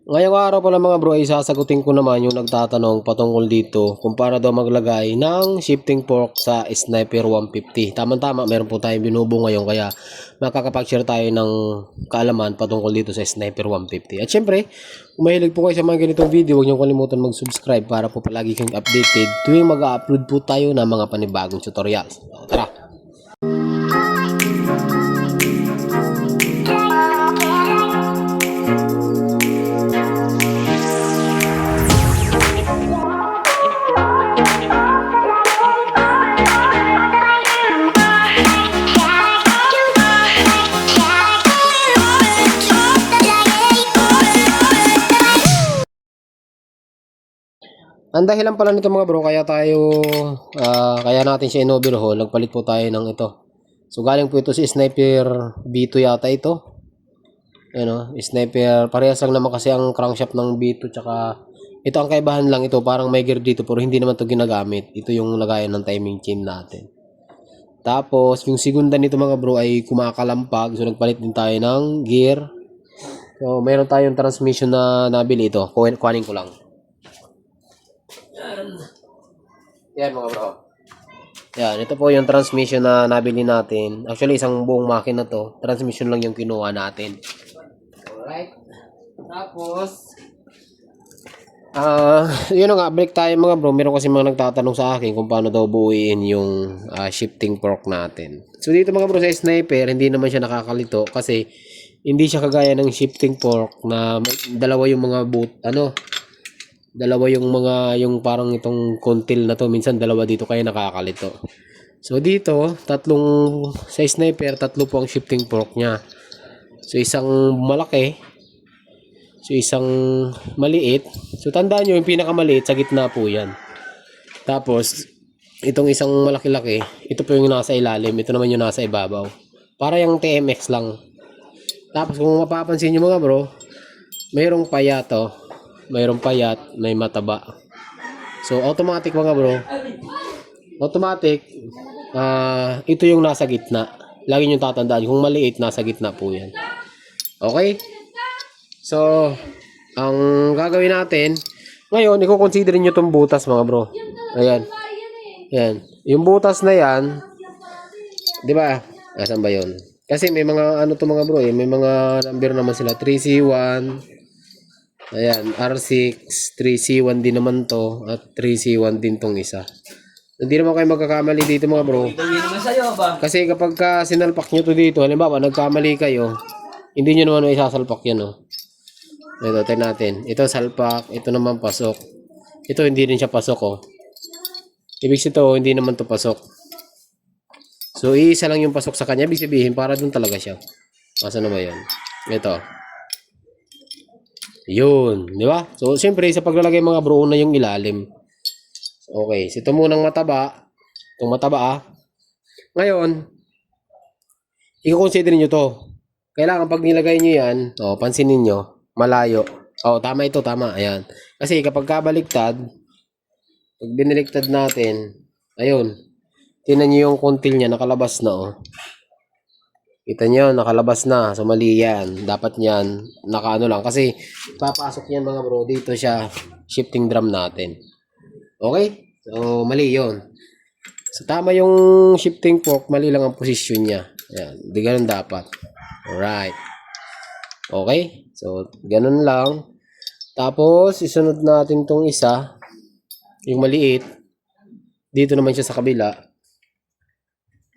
Ngayong araw pala mga bro ay sasagutin ko naman yung nagtatanong patungkol dito kung paano daw maglagay ng shifting fork sa Sniper 150. Tama-tama, meron po tayong binubo ngayon kaya makakapag-share tayo ng kaalaman patungkol dito sa Sniper 150. At syempre, kung mahilig po kayo sa mga ganitong video, huwag niyo kalimutan mag-subscribe para po palagi kayong updated tuwing mag-upload po tayo ng mga panibagong tutorials. Tara! Ang dahilan pala nito mga bro, kaya natin siya in-overhaul, nagpalit po tayo ng ito. So galing po ito si Sniper B2 yata ito. Ano, Sniper, parehas lang naman kasi ang crankshaft ng B2 tsaka ito ang kaibahan lang ito, parang may gear dito pero hindi naman ito ginagamit. Ito yung lagayan ng timing chain natin. Tapos yung segunda nito mga bro ay kumakalampag, so nagpalit din tayo ng gear. So mayroon tayong transmission na nabili ito, kuhanin ko lang. Yan mga bro. Yan, ito po yung transmission na nabili natin. Actually, isang buong makina to. Transmission lang yung kinuha natin. Alright. Tapos, yun nga, break tayo mga bro. Meron kasi mga nagtatanong sa akin kung paano daw buuin yung shifting fork natin. So, dito mga bro sa Sniper, hindi naman siya nakakalito kasi hindi siya kagaya ng shifting fork na dalawa yung mga dalawa yung parang itong kontil na to, minsan dalawa dito kaya nakakalito. So dito, sa Sniper, tatlo po ang shifting fork niya. So isang malaki, so isang maliit. So tandaan nyo, yung pinakamaliit sa gitna po yan. Tapos itong isang malaki-laki, ito po yung nasa ilalim, ito naman yung nasa ibabaw. Para yung TMX lang. Tapos kung mapapansin nyo mga bro, mayroong paya to. Mayroong payat, may mataba. So automatic mga bro. Automatic, ito yung nasa gitna. Lagi nyo tatandaan, kung maliit, nasa gitna po yan. Okay? So, ang gagawin natin, ngayon, i-consider nyo itong butas mga bro. Ayan. Ayan. Yung butas na yan, di ba? Asan ba yun? Kasi may mga ano to mga bro, may mga number naman sila. 3C1, ayan, R6, 3C1 din naman to, at 3C1 din tong isa. Hindi naman kayo magkakamali dito mga bro. Kasi kapag sinalpak nyo to dito, halimbawa nagkamali kayo, hindi nyo naman isasalpak yan, oh. Ito, tayo natin. Ito salpak, ito naman pasok. Ito hindi rin siya pasok, oh. Ibig sabihin, hindi naman to pasok. So, iisa lang yung pasok sa kanya. Ibig sabihin, para dun talaga siya. Asa na ba yun? Ito. Yun, di ba? So, siyempre, sa paglalagay mga bro, una yung ilalim. Okay, so ito munang mataba. Itong mataba, Ngayon, i-consider nyo to. Kailangan pag nilagay nyo yan, pansinin nyo, malayo. Tama ito, tama. Ayan. Kasi kapag kabaliktad, pag biniliktad natin, ayun, tinan nyo yung kontil niya, nakalabas na, oh. Kita nyo, nakalabas na. So, mali yan. Dapat yan, nakaano lang. Kasi, papasok yan mga bro. Dito siya, shifting drum natin. Okay? So, mali yon. So, tama yung shifting fork. Mali lang ang posisyon niya. Ayan. Di ganun dapat. Alright. Okay? So, ganun lang. Tapos, isunod natin tong isa. Yung maliit. Dito naman siya sa kabila.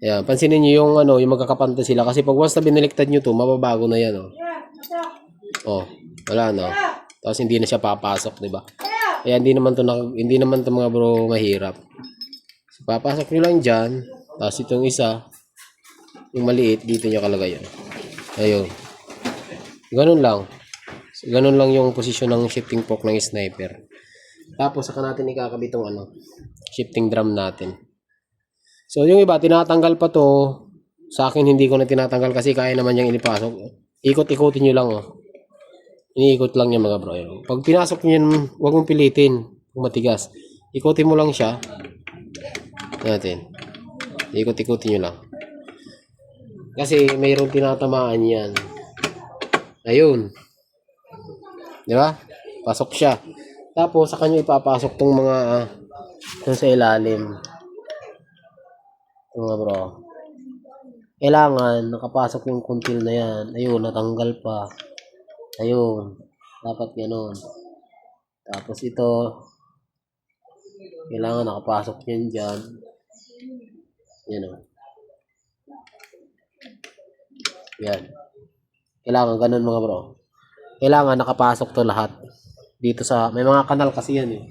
Ayan, pansinin niyo yung yung magkakapantay sila kasi pag once na binaliktad niyo to, mababago na yan, oh. Oh, wala no. Tapos hindi na siya papasok, 'di ba? Kaya hindi naman to mga bro mahirap. So, papasok niyo lang diyan, tapos itong isa, yung maliit dito niya kalagay. Ayun. Ganun lang. So, ganun lang yung posisyon ng shifting fork ng Sniper. Tapos saka natin ikakabit tong shifting drum natin. So, yung iba, tinatanggal pa to. Sa akin, hindi ko na tinatanggal kasi kaya naman niyang inipasok. Ikot-ikotin nyo lang, oh. Iniikot lang niya mga bro. Pag pinasok nyo yan, huwag mong pilitin. Kung matigas. Ikotin mo lang siya. Natin. Ikot-ikotin nyo lang. Kasi mayroong tinatamaan yan. Ayun. Di ba? Pasok siya. Tapos, sa kanya ipapasok tong mga dun sa ilalim. Ito nga bro. Kailangan nakapasok yung kuntil na yan. Ayun, natanggal pa. Ayun. Dapat ganun. Tapos ito, kailangan nakapasok yan dyan. Yan o. Yan. Kailangan ganun mga bro. Kailangan nakapasok to lahat. Dito sa, may mga kanal kasi yan eh.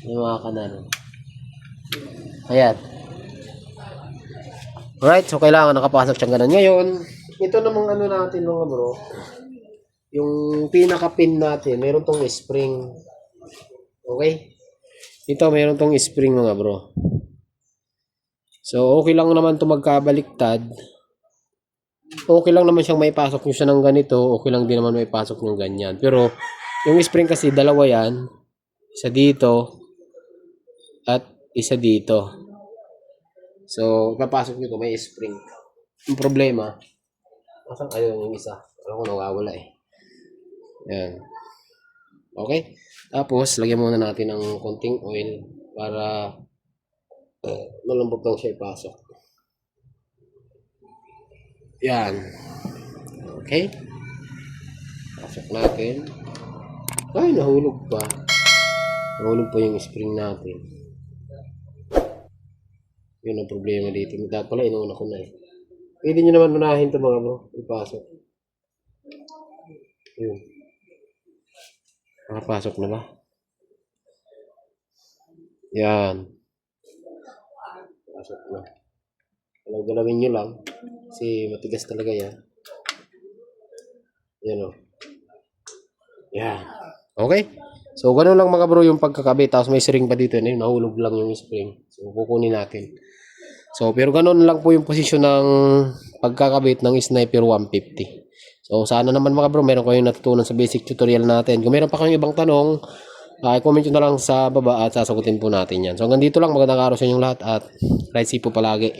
May mga kanal. Ayan. Alright, so kailangan nakapasok siyang ganun. Ngayon, ito namang ano natin mga bro. Yung pinaka-pin natin, meron tong spring. Okay? Ito, meron tong spring mga bro. So, okay lang naman to magkabaliktad. Okay lang naman siyang maipasok nyo siya ng ganito. Okay lang din naman maipasok nyo ganyan. Pero, yung spring kasi, dalawa yan. Isa dito. At isa dito. So, ipapasok nyo to, may spring. Yung problema, masang ayun yung isa. Alam ko nawawala eh. Yan. Okay? Tapos, lagyan muna natin ng konting oil para malambot lang siya ipasok. Yan. Okay? Pasok natin. Ay, nahulog pa. Nahulog pa yung spring natin. Yun ang problema dito. Dapat pala, inuuna ko na eh. Pwede nyo naman unahin ito mga bro. Ipasok. Yun. Nakapasok na ba? Yan. Pasok na. Galawin nyo lang. Kasi matigas talaga yan. Yan o. Yan. Okay? So, ganun lang mga bro yung pagkakabit. Tapos may spring pa dito. Nahulog lang yung spring. So, kukunin natin. So, pero ganun lang po yung posisyon ng pagkakabit ng Sniper 150. So, sana naman mga bro, meron kayong natutunan sa basic tutorial natin. Kung meron pa kayong ibang tanong, comment nyo na lang sa baba at sasagutin po natin yan. So, hanggang dito lang. Magandang araw sa inyong lahat at ride safe po palagi.